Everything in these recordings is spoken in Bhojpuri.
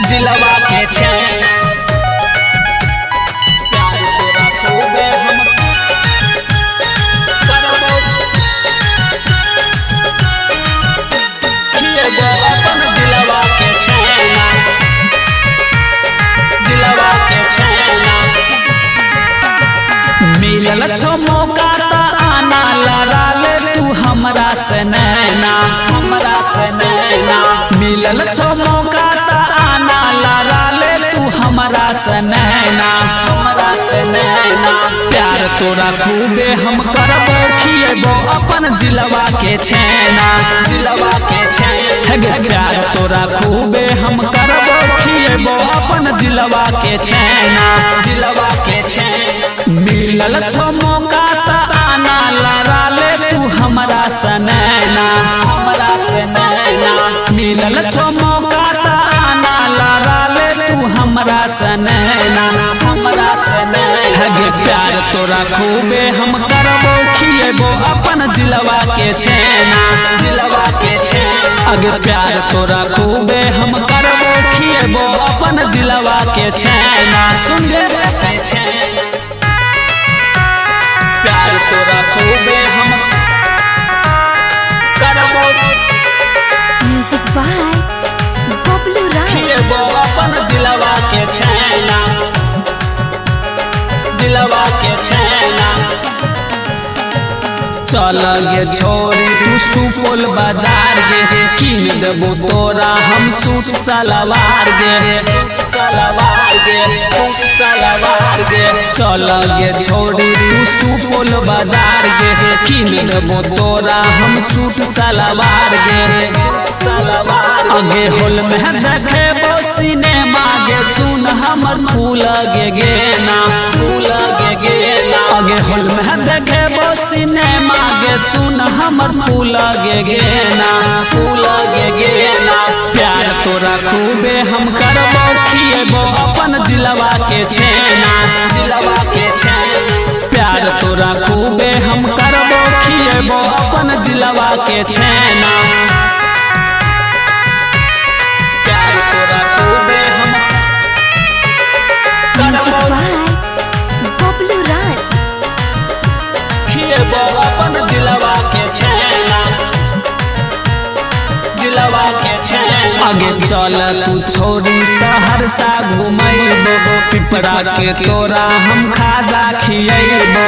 जिलवा के छेना प्यार तोरा खूबे हम करबो खिएबो अपन जिलवा के छेना जिलवा के छेना मिलल छो मौका त आना लड़ा ले तू हमरा से नैना मिलल छो मौका त आना लड़ा ले तू हमरा से नैना प्यार तोरा खूबे हम करबो खिएबो अपन जिलवा के छेना प्यार तोरा खूबे हम करबो खिएबो अपन जिलवा के छेना मिलल छो मौका त आना लड़ा ले तू हमरा से नैना मिलल छो मौका त आना लड़ा ले तू हमरा से नैना हगे प्यार तोरा खूबे हम करबो खिएबो अपन जिलवा के छेना अगे प्यार तोरा खूबे हम करबो खिएबो अपन जिलवा के छेना सुन ले प्यार तोरा खूबे हम करबो म्यूजिक बाय बबलू राज खिएबो अपन जिलवा के छेना चल गे छोरी तू सुपौल बाजार गे किन देबो तोरा हम सूट सलवार गे चल गे छोरी तू सुपौल बाजार गे किन देबो तोरा हम सूट सलवार गे अगे होल में देखेबो सिनेमा गे सुन हमर फूल गे गेना अगे होल में देखेबो सिनेमा गे सुन हमर फूल गे गेना प्यार तोरा खूबे हम करबो खिएबो अपन जिलवा के छेना प्यार तोरा खूबे हम करबो खिएबो अपन जिलवा के छेना प्यार तोरा खूबे हम म्यूजिक बाय बबलू राज खिएबो अपन जिलवा के छेना आगे चल तू छोरी सहरसा घुमैबो पिपरा के तोरा हम खाजा खिएबो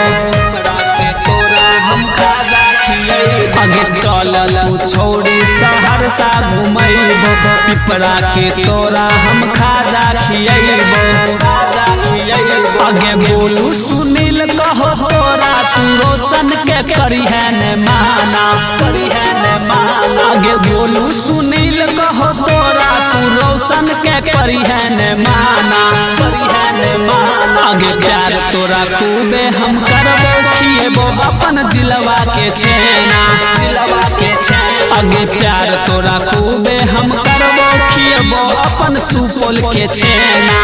आगे चल तू छोरी सहरसा घुमैबो पिपरा के तोरा हम खाजा खिएबो आगे बोलू सुनील कहो तोरा तू रोशन के करी है न माना आगे बोलू सुनील कहो तोरा तू रोशन के करी है न माना आगे प्यार तोरा खूबे हम करबो खिएबो अपन जिलवा के छेना आगे प्यार तोरा खूबे हम करबो खिएबो अपन सुपौल के छेना